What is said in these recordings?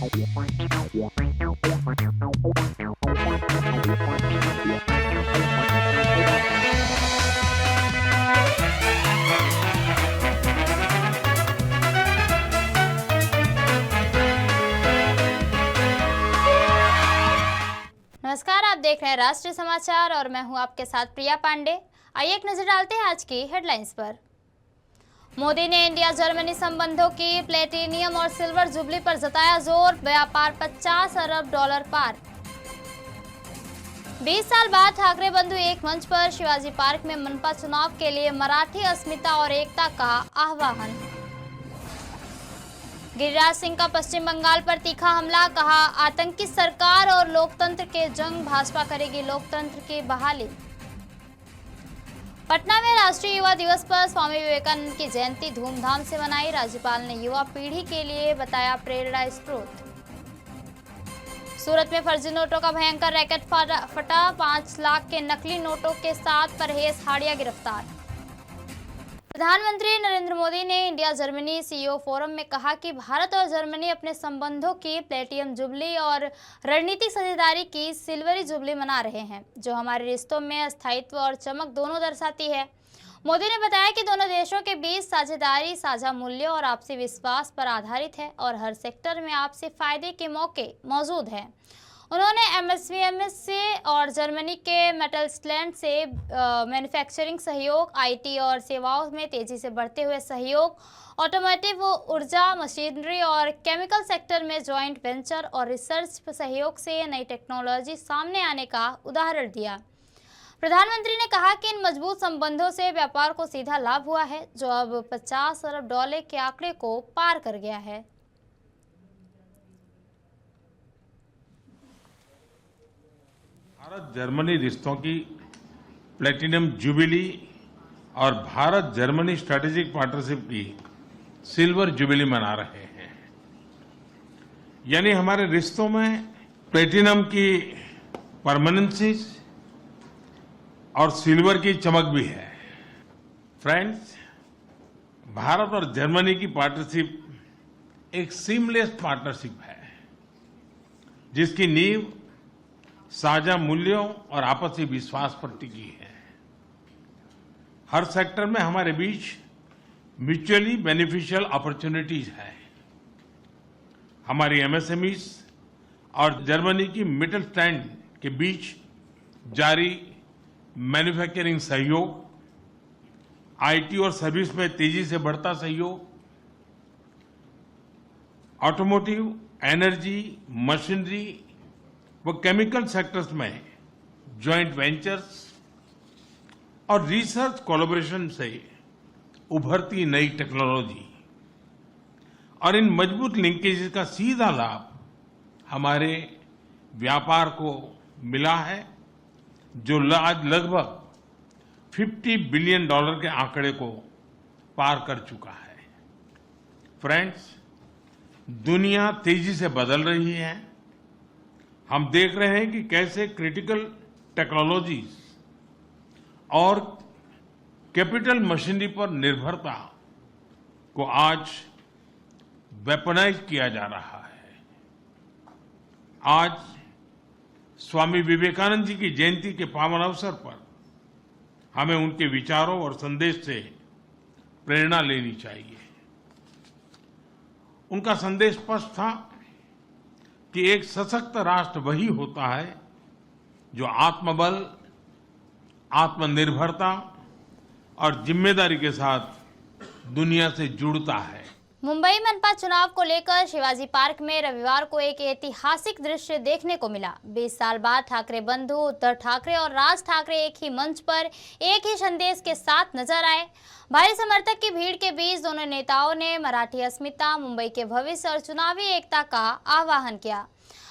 नमस्कार, आप देख रहे हैं राष्ट्रीय समाचार और मैं हूं आपके साथ प्रिया पांडे। आइए एक नजर डालते हैं आज की हेडलाइंस पर। मोदी ने इंडिया जर्मनी संबंधों की प्लेटिनियम और सिल्वर जुबली पर जताया जोर, व्यापार $50 अरब पार। 20 साल बाद ठाकरे बंधु एक मंच पर, शिवाजी पार्क में मनपा चुनाव के लिए मराठी अस्मिता और एकता का आह्वान। गिरिराज सिंह का पश्चिम बंगाल पर तीखा हमला, कहा आतंकी सरकार और लोकतंत्र के जंग, भाजपा करेगी लोकतंत्र की बहाली। पटना में राष्ट्रीय युवा दिवस पर स्वामी विवेकानंद की जयंती धूमधाम से मनाई, राज्यपाल ने युवा पीढ़ी के लिए बताया प्रेरणा स्रोत। सूरत में फर्जी नोटों का भयंकर रैकेट फटा, 5 लाख के नकली नोटों के साथ परहेज हाड़िया गिरफ्तार। प्रधानमंत्री नरेंद्र मोदी ने इंडिया जर्मनी सीईओ फोरम में कहा कि भारत और जर्मनी अपने संबंधों की प्लेटिनम जुबली और रणनीतिक साझेदारी की सिल्वरी जुबली मना रहे हैं, जो हमारे रिश्तों में स्थायित्व और चमक दोनों दर्शाती है। मोदी ने बताया कि दोनों देशों के बीच साझेदारी साझा मूल्यों और आपसी विश्वास पर आधारित है और हर सेक्टर में आपसी फायदे के मौके मौजूद हैं। उन्होंने एमएसएमई से और जर्मनी के मेटल्सलैंड से मैन्युफैक्चरिंग सहयोग, आईटी और सेवाओं में तेजी से बढ़ते हुए सहयोग, ऑटोमोटिव, ऊर्जा, मशीनरी और केमिकल सेक्टर में जॉइंट वेंचर और रिसर्च सहयोग से नई टेक्नोलॉजी सामने आने का उदाहरण दिया। प्रधानमंत्री ने कहा कि इन मजबूत संबंधों से व्यापार को सीधा लाभ हुआ है, जो अब $50 अरब के आंकड़े को पार कर गया है। भारत जर्मनी रिश्तों की प्लेटिनम जुबिली और भारत जर्मनी स्ट्रैटेजिक पार्टनरशिप की सिल्वर जुबिली मना रहे हैं। यानी हमारे रिश्तों में प्लेटिनम की परमानेंसी और सिल्वर की चमक भी है। फ्रेंड्स, भारत और जर्मनी की पार्टनरशिप एक सीमलेस पार्टनरशिप है, जिसकी नींव साझा मूल्यों और आपसी विश्वास पर टिकी है। हर सेक्टर में हमारे बीच म्यूचुअली बेनिफिशियल अपॉर्चुनिटीज है। हमारी एमएसएमईज और जर्मनी की मिटलस्टैंड के बीच जारी मैन्युफैक्चरिंग सहयोग, आईटी और सर्विस में तेजी से बढ़ता सहयोग, ऑटोमोटिव, एनर्जी, मशीनरी वो केमिकल सेक्टर्स में जॉइंट वेंचर्स और रिसर्च कोलैबोरेशन से उभरती नई टेक्नोलॉजी और इन मजबूत लिंकेजेस का सीधा लाभ हमारे व्यापार को मिला है, जो आज लगभग $50 बिलियन के आंकड़े को पार कर चुका है। फ्रेंड्स, दुनिया तेजी से बदल रही है। हम देख रहे हैं कि कैसे क्रिटिकल टेक्नोलॉजीज और कैपिटल मशीनरी पर निर्भरता को आज वेपनाइज किया जा रहा है। आज स्वामी विवेकानंद जी की जयंती के पावन अवसर पर हमें उनके विचारों और संदेश से प्रेरणा लेनी चाहिए। उनका संदेश स्पष्ट था कि एक सशक्त राष्ट्र वही होता है जो आत्मबल, आत्मनिर्भरता और जिम्मेदारी के साथ दुनिया से जुड़ता है। मुंबई मनपा चुनाव को लेकर शिवाजी पार्क में रविवार को एक ऐतिहासिक दृश्य देखने को मिला। 20 साल बाद ठाकरे बंधु उद्धव ठाकरे और राज ठाकरे एक ही मंच पर एक ही संदेश के साथ नजर आए। भारी समर्थक की भीड़ के बीच दोनों नेताओं ने मराठी अस्मिता, मुंबई के भविष्य और चुनावी एकता का आह्वान किया।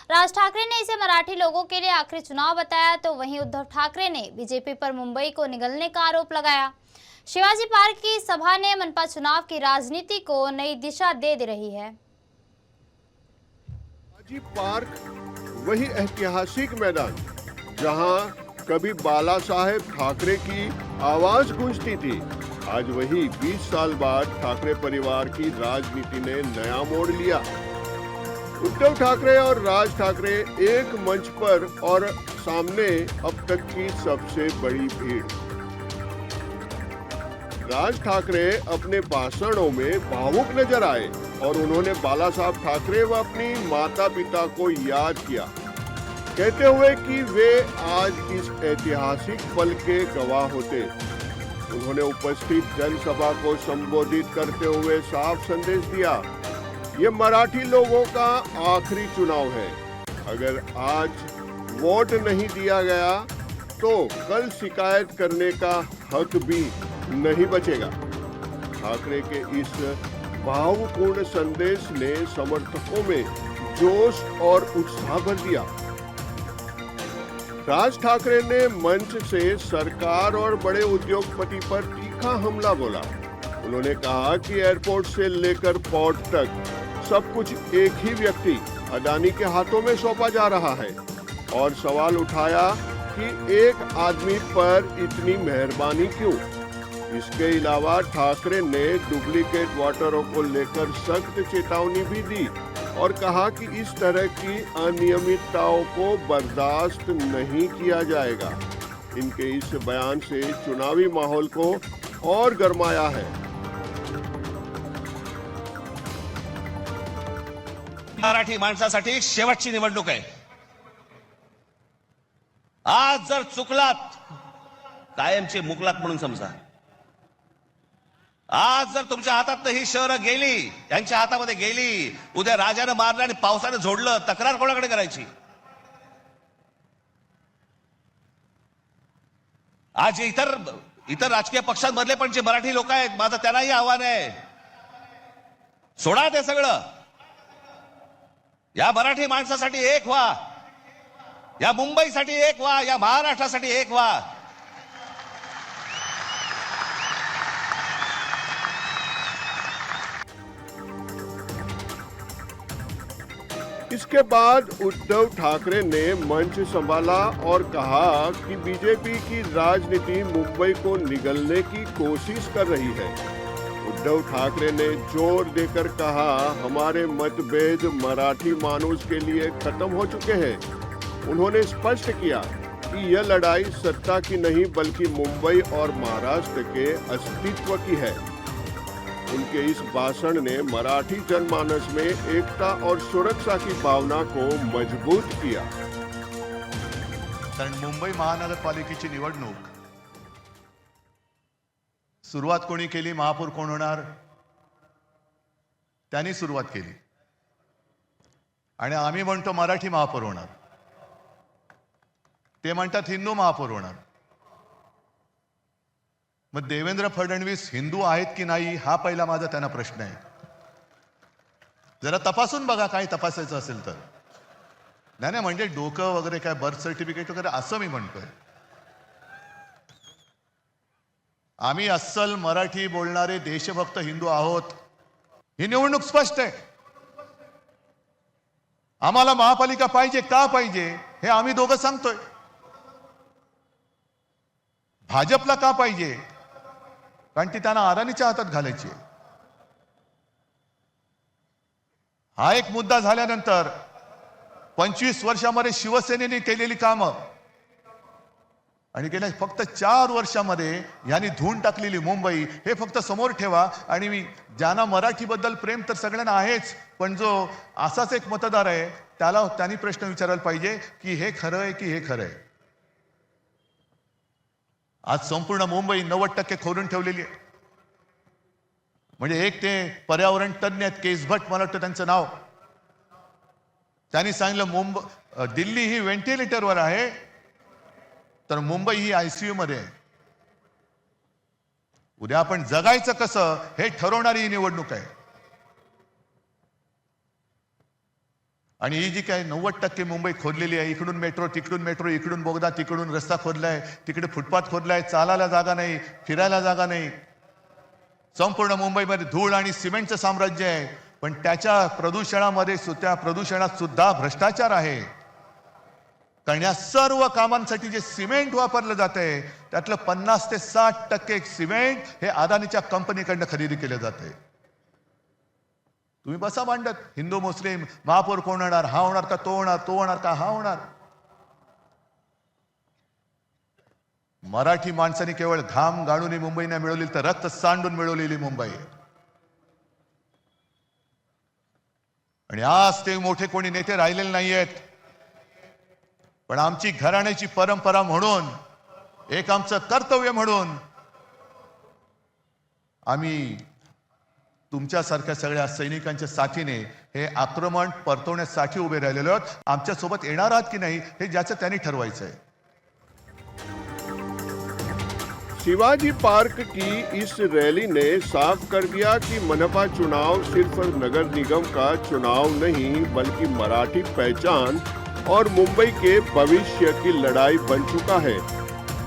राज ठाकरे ने इसे मराठी लोगों के लिए आखिरी चुनाव बताया, तो वहीं उद्धव ठाकरे ने बीजेपी पर मुंबई को निगलने का आरोप लगाया। शिवाजी पार्क की सभा ने मनपा चुनाव की राजनीति को नई दिशा दे रही है। शिवाजी पार्क वही ऐतिहासिक मैदान जहां कभी बाला साहेब ठाकरे की आवाज गूंजती थी, आज वही 20 साल बाद ठाकरे परिवार की राजनीति ने नया मोड़ लिया। उद्धव ठाकरे और राज ठाकरे एक मंच पर और सामने अब तक की सबसे बड़ी भीड़। राज ठाकरे अपने भाषणों में भावुक नजर आए और उन्होंने बाला साहब ठाकरे व अपनी माता पिता को याद किया, कहते हुए कि वे आज इस ऐतिहासिक पल के गवाह होते। उन्होंने उपस्थित जनसभा को संबोधित करते हुए साफ संदेश दिया, ये मराठी लोगों का आखिरी चुनाव है। अगर आज वोट नहीं दिया गया तो कल शिकायत करने का हक भी नहीं बचेगा। ठाकरे के इस भावपूर्ण संदेश ने समर्थकों में जोश और उत्साह भर दिया। राज ठाकरे ने मंच से सरकार और बड़े उद्योगपति पर तीखा हमला बोला। उन्होंने कहा कि एयरपोर्ट से लेकर पोर्ट तक सब कुछ एक ही व्यक्ति अडानी के हाथों में सौंपा जा रहा है और सवाल उठाया कि एक आदमी पर इतनी मेहरबानी क्यों। इसके अलावा ठाकरे ने डुप्लीकेट वोटरों को लेकर सख्त चेतावनी भी दी और कहा कि इस तरह की अनियमितताओं को बर्दाश्त नहीं किया जाएगा। इनके इस बयान से चुनावी माहौल को और गरमाया है। मराठी माणसासाठी शेवटची निवडणूक आहे। आज जर चुकलात कायमचे मुकलात म्हणून समजा। आज जर तुमच्या हातात ही शहरं गेली, यांच्या हातामध्ये गेली, उद्या राजानं मारलं आणि पावसानं झोडलं, तक्रार कोणाकडे करायची? आज इतर राजकीय पक्षांमधले पण जे मराठी लोक आहेत, माझं त्यांनाही आव्हान आहे, सोडा ते सगळं, या मराठी माणसासाठी एक व्हा, या मुंबईसाठी एक व्हा, या महाराष्ट्रासाठी एक व्हा। इसके बाद उद्धव ठाकरे ने मंच संभाला और कहा कि बीजेपी की राजनीति मुंबई को निगलने की कोशिश कर रही है। उद्धव ठाकरे ने जोर देकर कहा, हमारे मतभेद मराठी मानुस के लिए खत्म हो चुके हैं। उन्होंने स्पष्ट किया कि यह लड़ाई सत्ता की नहीं बल्कि मुंबई और महाराष्ट्र के अस्तित्व की है। उनके इस भाषण ने मराठी जनमानस में एकता और सुरक्षा की भावना को मजबूत किया। कारण मुंबई महानगरपालिकेची निवडणूक सुरुवात कोणी केली, महापौर कोण होणार, त्यांनी सुरुवात केली आणि आम्ही म्हणतो मराठी महापौर होणार, ते म्हणतात हिंदू महापौर होणार। मग देवेंद्र फडणवीस हिंदू आहेत की नाही हा पहिला माझा त्यांना प्रश्न आहे। जरा तपासून बघा, काय तपासायचं असेल तर। नाही म्हणजे डोकं वगैरे काय बर्थ सर्टिफिकेट वगैरे असं मी म्हणतोय। आम्ही अस्सल मराठी बोलणारे देशभक्त हिंदू आहोत, ही निवडणूक स्पष्ट आहे। आम्हाला महापालिका पाहिजे, का पाहिजे हे आम्ही दोघं सांगतोय। भाजपला का पाहिजे, कारण ती त्यांना अडाणीच्या हातात घालायची आहे। हा एक मुद्दा झाल्यानंतर 25 वर्षामध्ये शिवसेनेने केलेली कामं आणि गेल्या फक्त 4 वर्षामध्ये यांनी धुवून टाकलेली मुंबई हे फक्त समोर ठेवा। आणि मी ज्यांना मराठीबद्दल प्रेम तर सगळ्यांना आहेच, पण जो असाच एक मतदार आहे त्यांनी प्रश्न विचारायला पाहिजे की हे खरं आहे की हे खरं आहे। आज संपूर्ण मुंबई 90% खोदून ठेवलेली आहे। म्हणजे एक ते पर्यावरण तज्ञ आहेत, केस भट मला वाटतं त्यांचं नाव, त्यांनी सांगितलं दिल्ली ही व्हेंटिलेटरवर आहे तर मुंबई ही आयसीयू मध्ये आहे। उद्या आपण जगायचं कसं हे ठरवणारी ही निवडणूक आहे। आणि ही जी काय 90% मुंबई खोदलेली आहे, इकडून मेट्रो तिकडून मेट्रो, इकडून बोगदा तिकडून रस्ता खोदलाय, तिकडे फुटपाथ खोदलाय, चालायला जागा नाही, फिरायला जागा नाही। संपूर्ण मुंबईमध्ये धूळ आणि सिमेंटचं साम्राज्य आहे, पण त्याच्या प्रदूषणामध्ये त्या प्रदूषणात सुद्धा भ्रष्टाचार आहे। कारण या सर्व कामांसाठी जे सिमेंट वापरलं जाते त्यातलं 50 ते 60% सिमेंट हे अदानीच्या कंपनीकडनं खरेदी केलं जाते। तुम्ही बसा मांडत, हिंदू मुस्लिम महापौर कोण होणार, हा होणार का तो होणार, तो होणार का हा होणार. मराठी माणसाने केवळ घाम गाळून मुंबई नाही मिळवली, तर रक्त सांडून मिळवलेली मुंबई. आणि आज ते मोठे कोणी नेते राहिलेले नाहीयेत, पण आमची घराण्याची परंपरा म्हणून, एक आमचं कर्तव्य म्हणून आम्ही तुमच्यासारख्या सगळ्या सैनिकांच्या साथीने हे आक्रमण परतवण्यासाठी उभे राहिलेलो आहोत. आमच्या सोबत येणार आहात की नाही हे ज्याचं त्यांनी ठरवायचं आहे. शिवाजी पार्क की इस रैली ने साफ कर दिया कि मनपा चुनाव सिर्फ नगर निगम का चुनाव नहीं बल्कि मराठी पहचान और मुंबई के भविष्य की लड़ाई बन चुका है.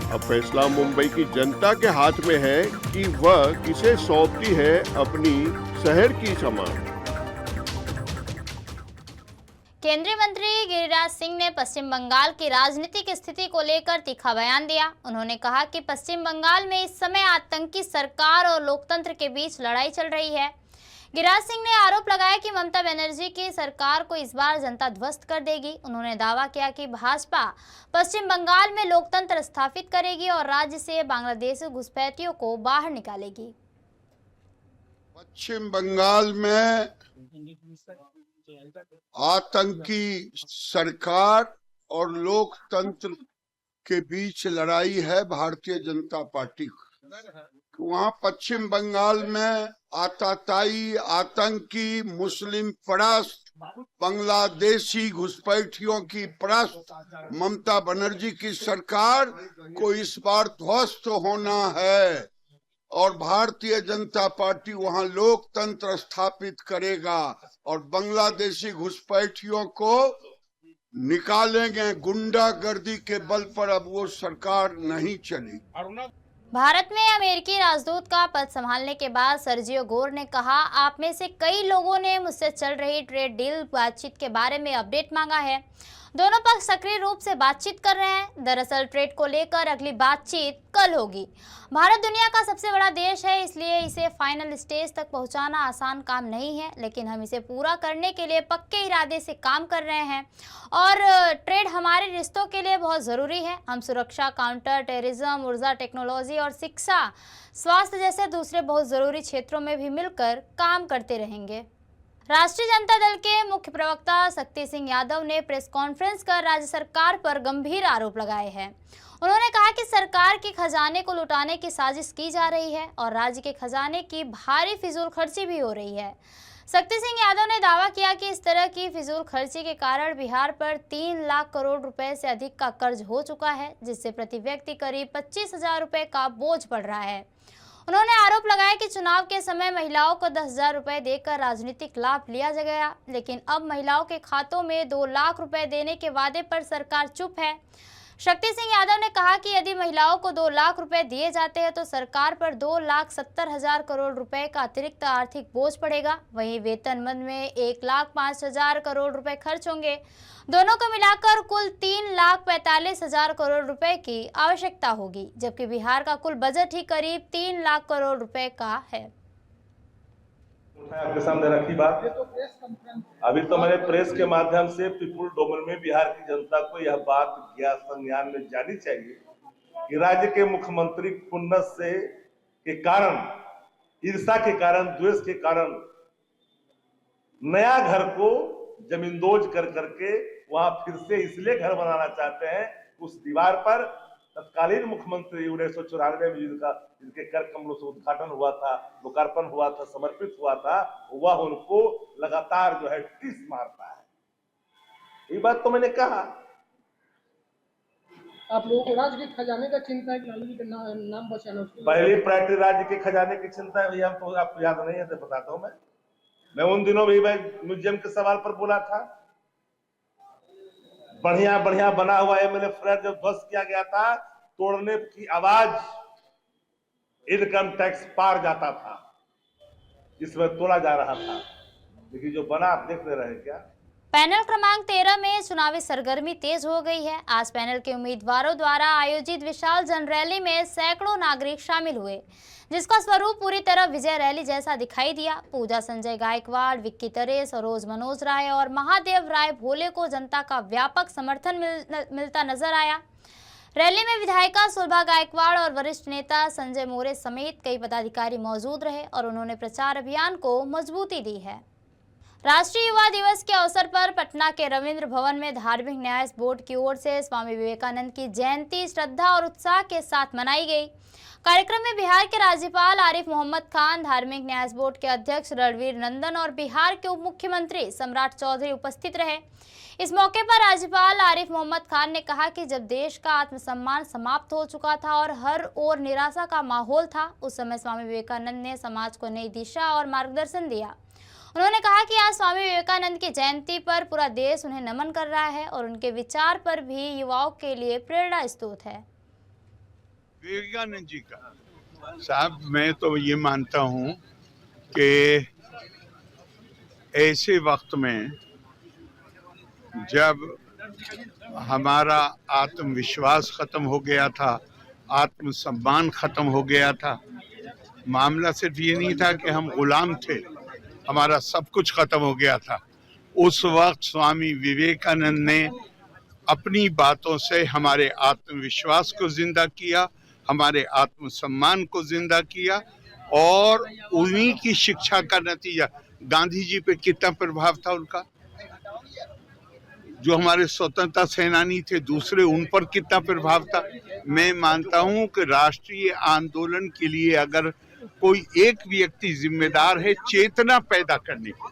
अब फैसला मुंबई की जनता के हाथ में है कि वह किसे सौंपती है अपनी शहर की सामान. केंद्रीय मंत्री गिरिराज सिंह ने पश्चिम बंगाल की राजनीतिक स्थिति को लेकर तीखा बयान दिया. उन्होंने कहा कि पश्चिम बंगाल में इस समय आतंकी सरकार और लोकतंत्र के बीच लड़ाई चल रही है. गिरिराज सिंह ने आरोप लगाया कि ममता बनर्जी की सरकार को इस बार जनता ध्वस्त कर देगी. उन्होंने दावा किया कि भाजपा पश्चिम बंगाल में लोकतंत्र स्थापित करेगी और राज्य से बांग्लादेशी घुसपैठियों को बाहर निकालेगी. पश्चिम बंगाल में आतंकी सरकार और लोकतंत्र के बीच लड़ाई है भारतीय जनता पार्टी को. वहाँ पश्चिम बंगाल में आताताई आतंकी मुस्लिम परस्त बांग्लादेशी घुसपैठियों की परस्त ममता बनर्जी की सरकार को इस बार ध्वस्त होना है और भारतीय जनता पार्टी वहां लोकतंत्र स्थापित करेगा और बांग्लादेशी घुसपैठियों को निकालेंगे. गुंडागर्दी के बल पर अब वो सरकार नहीं चली. भारत में अमेरिकी राजदूत का पद संभालने के बाद सर्जियो गोर ने कहा, आप में से कई लोगों ने मुझसे चल रही ट्रेड डील बातचीत के बारे में अपडेट मांगा है. दोनों पक्ष सक्रिय रूप से बातचीत कर रहे हैं. दरअसल ट्रेड को लेकर अगली बातचीत कल होगी. भारत दुनिया का सबसे बड़ा देश है, इसलिए इसे फाइनल स्टेज तक पहुंचाना आसान काम नहीं है, लेकिन हम इसे पूरा करने के लिए पक्के इरादे से काम कर रहे हैं और ट्रेड हमारे रिश्तों के लिए बहुत ज़रूरी है. हम सुरक्षा, काउंटर टेररिज्म, ऊर्जा, टेक्नोलॉजी और शिक्षा, स्वास्थ्य जैसे दूसरे बहुत ज़रूरी क्षेत्रों में भी मिलकर काम करते रहेंगे. राष्ट्रीय जनता दल के मुख्य प्रवक्ता शक्ति सिंह यादव ने प्रेस कॉन्फ्रेंस कर राज्य सरकार पर गंभीर आरोप लगाए हैं. उन्होंने कहा कि सरकार के खजाने को लुटाने की साजिश की जा रही है और राज्य के खजाने की भारी फिजूल खर्ची भी हो रही है. शक्ति सिंह यादव ने दावा किया कि इस तरह की फिजूल खर्ची के कारण बिहार पर 3 लाख करोड़ रुपए से अधिक का कर्ज हो चुका है, जिससे प्रति व्यक्ति करीब 25,000 रुपए का बोझ पड़ रहा है. उन्होंने आरोप लगाया कि चुनाव के समय महिलाओं को 10,000 रुपए देकर राजनीतिक लाभ लिया गया, लेकिन अब महिलाओं के खातों में 2 लाख रुपए देने के वादे पर सरकार चुप है. शक्ति सिंह यादव ने कहा कि यदि महिलाओं को 2 लाख रुपए दिए जाते हैं तो सरकार पर 2,70,000 करोड़ रुपए का अतिरिक्त आर्थिक बोझ पड़ेगा. वहीं वेतन मद में 1,05,000 करोड़ रुपए खर्च होंगे. दोनों को मिलाकर कुल 3,45,000 करोड़ रुपए की आवश्यकता होगी, जबकि बिहार का कुल बजट ही करीब 3 लाख करोड़ रुपए का है. आपके सामने रखी बात, अभी तो मैंने प्रेस के माध्यम से पीपुल डोमेन में बिहार की जनता को यह बात ज्ञात संज्ञान में जानी चाहिए कि राज्य के मुख्यमंत्री खुन्नस से के कारण, ईर्ष्या के कारण, द्वेष के कारण नया घर को जमींदोज कर करके वहां फिर से इसलिए घर बनाना चाहते हैं. उस दीवार पर तत्कालीन मुख्यमंत्री 1994 में जिनके कर कमलों से उद्घाटन हुआ था, लोकार्पण हुआ था, समर्पित हुआ था, वह उनको लगातार जो है टीस मारता है. ये बात तो मैंने कहा. आप लोगों को राज्य के खजाने का चिंता है कि लालू जी का नाम बचाना, पहली प्रायोरिटी राज्य के खजाने की चिंता है. भैया तो आपको याद नहीं है तो बताता हूं. मैं उन दिनों भी म्यूजियम के सवाल पर बोला था, बढ़िया बढ़िया बना हुआ एमएलए फ्लैट जब ध्वस्त किया गया था, तोड़ने की आवाज इनकम टैक्स पार जाता था, जिसमें तोड़ा जा रहा था. लेकिन जो बना आप देख ले रहे हैं क्या, पैनल क्रमांक 13 में चुनावी सरगर्मी तेज हो गई है। आज पैनल के उम्मीदवारों द्वारा आयोजित विशाल जनरैली में सैकड़ों नागरिक शामिल हुए, जिसका स्वरूप पूरी तरह विजय रैली जैसा दिखाई दिया। पूजा संजय गायकवाड़, विक्की तरेस, सरोज मनोज राय और महादेव राय भोले को जनता का व्यापक समर्थन मिलता नजर आया। रैली में विधायिका सुलभा गायकवाड़ और वरिष्ठ नेता संजय मोरे समेत कई पदाधिकारी मौजूद रहे और उन्होंने प्रचार अभियान को मजबूती दी है। राष्ट्रीय युवा दिवस के अवसर पर पटना के रविंद्र भवन में धार्मिक न्यास बोर्ड की ओर से स्वामी विवेकानंद की जयंती श्रद्धा और उत्साह के साथ मनाई गई। कार्यक्रम में बिहार के राज्यपाल आरिफ मोहम्मद खान, धार्मिक न्यास बोर्ड के अध्यक्ष रणवीर नंदन और बिहार के उप मुख्यमंत्री सम्राट चौधरी उपस्थित रहे। इस मौके पर राज्यपाल आरिफ मोहम्मद खान ने कहा कि जब देश का आत्मसम्मान समाप्त हो चुका था और हर ओर निराशा का माहौल था, उस समय स्वामी विवेकानंद ने समाज को नई दिशा और मार्गदर्शन दिया। उन्होंने कहा कि आज स्वामी विवेकानंद की जयंती पर पूरा देश उन्हें नमन कर रहा है और उनके विचार पर भी युवाओं के लिए प्रेरणा स्रोत है। विवेकानंद जी का साहब, मैं तो ये मानता हूँ कि ऐसे वक्त में जब हमारा आत्मविश्वास खत्म हो गया था, आत्मसम्मान खत्म हो गया था, मामला सिर्फ ये नहीं था कि हम गुलाम थे, हमारा सब कुछ खत्म हो गया था। उस वक्त स्वामी विवेकानंद ने अपनी बातों से हमारे आत्मविश्वास को जिंदा किया, हमारे आत्मसम्मान को जिंदा किया और उन्हीं की शिक्षा का नतीजा गांधी जी पे कितना प्रभाव था उनका, जो हमारे स्वतंत्रता सेनानी थे दूसरे, उन पर कितना प्रभाव था। मैं मानता हूं कि राष्ट्रीय आंदोलन के लिए अगर कोई एक व्यक्ति जिम्मेदार है चेतना पैदा करने की,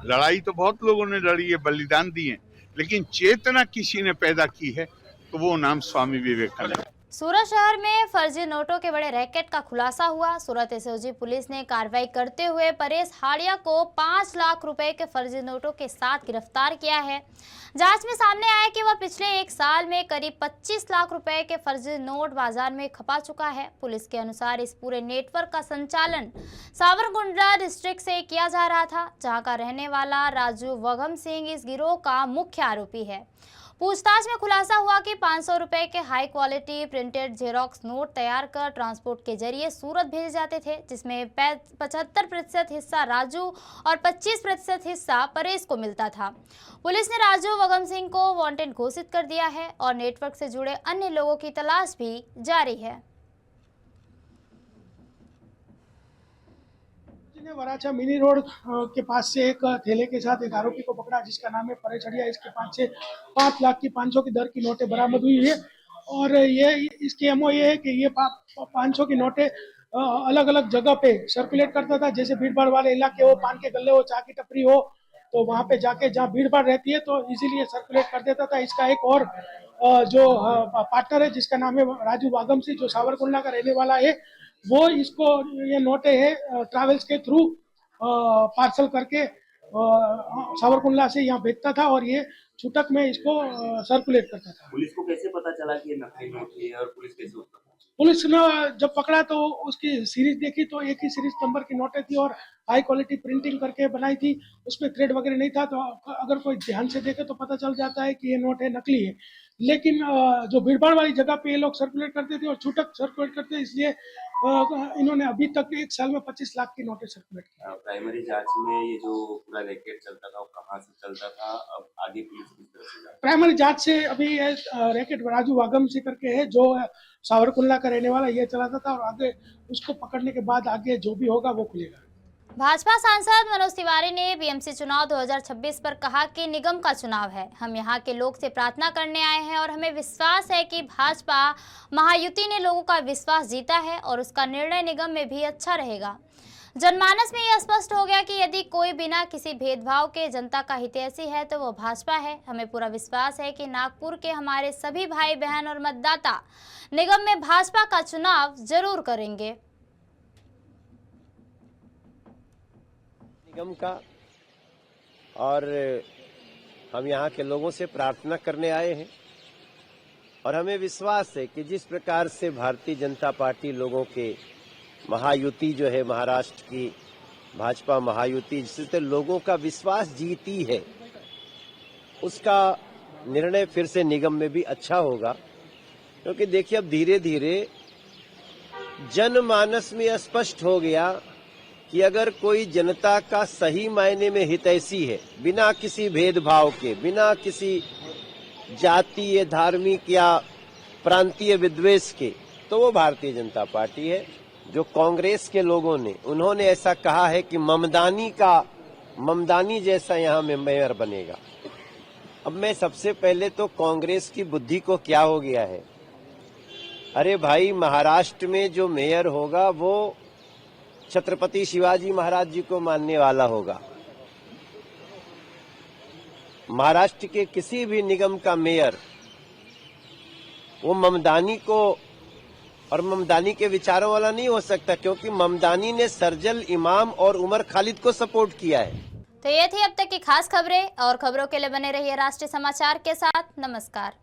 लड़ाई तो बहुत लोगों ने लड़ी है, बलिदान दिए, लेकिन चेतना किसी ने पैदा की है तो वो नाम स्वामी विवेकानंद। सूरत शहर में फर्जी नोटों के बड़े रैकेट का खुलासा हुआ। सूरत एसओजी पुलिस ने कार्रवाई करते हुए परेश हाड़िया को 5 लाख रुपए के फर्जी नोटों के साथ गिरफ्तार किया है। जांच में सामने आया कि वह पिछले 1 साल में करीब 25 लाख रुपए के फर्जी नोट बाजार में खपा चुका है। पुलिस के अनुसार इस पूरे नेटवर्क का संचालन सावरकुंडला डिस्ट्रिक्ट से किया जा रहा था, जहां का रहने वाला राजू वघम सिंह इस गिरोह का मुख्य आरोपी है। पूछताछ में खुलासा हुआ कि 500 रुपए के high quality printed xerox note तैयार कर ट्रांसपोर्ट के जरिए सूरत भेजे जाते थे, जिसमें 75% हिस्सा राजू और 25% हिस्सा परेश को मिलता था। पुलिस ने राजू वघम सिंह को वांटेड घोषित कर दिया है और नेटवर्क से जुड़े अन्य लोगों की तलाश भी जारी है। वराछा मिनी रोड के पास से एक थैले के साथ एक आरोपी को पकड़ा, जिसका नाम है परेश हड़िया। इसके पास से 5 लाख की 500 की दर की नोटें बरामद हुई है और ये इसकी एमओ ये है कि ये 500 की नोटें अलग अलग जगह पे सर्कुलेट करता था। जैसे भीड़ भाड़ वाले इलाके हो, पान के गल्ले हो, चाय की टपरी हो, तो वहाँ पे जाके जहाँ भीड़ भाड़ रहती है तो इजीली सर्कुलेट कर देता था। इसका एक और जो पार्टनर है जिसका नाम है राजू वागम सिंह, जो सावरकुंडला का रहने वाला है, वो इसको ये नोटें है ट्रैवल्स के थ्रू पार्सल करके सावरकुंडला से यहाँ भेजता था और ये छूटक में इसको सर्कुलेट करता था। पुलिस को कैसे पता चला कि ये नकली नोट है और पुलिस कैसे उसको पहुंची? पुलिस ने जब पकड़ा तो उसकी सीरीज देखी तो एक ही सीरीज नंबर की नोटें थी और हाई क्वालिटी प्रिंटिंग करके बनाई थी, उसमें थ्रेड वगैरह नहीं था। तो अगर कोई ध्यान से देखे तो पता चल जाता है कि ये नोट है नकली है। लेकिन जो भीड़भाड़ वाली जगह पे ये लोग सर्कुलेट करते थे और छूटक सर्कुलेट करते, इसलिए इन्होंने अभी तक 1 साल में 25 लाख की नोटें सर्कुलेट की। प्राइमरी जांच में ये जो पूरा रैकेट चलता था वो कहाँ से चलता था, अब आगे पुलिस किस तरह से? प्राइमरी जांच से अभी ये रैकेट राजू वागम सिंह करके है, जो सावरकुंडला का रहने वाला, ये चलाता था और आगे उसको पकड़ने के बाद आगे जो भी होगा वो खुलेगा। भाजपा सांसद मनोज तिवारी ने बीएमसी चुनाव 2026 पर कहा कि निगम का चुनाव है, हम यहां के लोग से प्रार्थना करने आए हैं और हमें विश्वास है कि भाजपा महायुति ने लोगों का विश्वास जीता है और उसका निर्णय निगम में भी अच्छा रहेगा। जनमानस में यह स्पष्ट हो गया कि यदि कोई बिना किसी भेदभाव के जनता का हितैषी है तो वो भाजपा है। हमें पूरा विश्वास है कि नागपुर के हमारे सभी भाई बहन और मतदाता निगम में भाजपा का चुनाव जरूर करेंगे। निगम का और हम यहाँ के लोगों से प्रार्थना करने आए हैं और हमें विश्वास है कि जिस प्रकार से भारतीय जनता पार्टी लोगों के महायुति जो है, महाराष्ट्र की भाजपा महायुति, जिससे लोगों का विश्वास जीती है, उसका निर्णय फिर से निगम में भी अच्छा होगा, क्योंकि देखिए अब धीरे धीरे जनमानस में स्पष्ट हो गया कि अगर कोई जनता का सही मायने में हितैषी है, बिना किसी भेदभाव के, बिना किसी जातीय, धार्मिक या प्रांतीय विद्वेष के, तो वो भारतीय जनता पार्टी है। जो कांग्रेस के लोगों ने, उन्होंने ऐसा कहा है कि ममदानी जैसा यहाँ में मेयर बनेगा। अब मैं सबसे पहले तो कांग्रेस की बुद्धि को क्या हो गया है, अरे भाई महाराष्ट्र में जो मेयर होगा वो छत्रपति शिवाजी महाराज जी को मानने वाला होगा। महाराष्ट्र के किसी भी निगम का मेयर वो ममदानी को और ममदानी के विचारों वाला नहीं हो सकता, क्योंकि ममदानी ने सरजल इमाम और उमर खालिद को सपोर्ट किया है। तो ये थी अब तक की खास खबरें, और खबरों के लिए बने रहिए राष्ट्रीय समाचार के साथ। नमस्कार।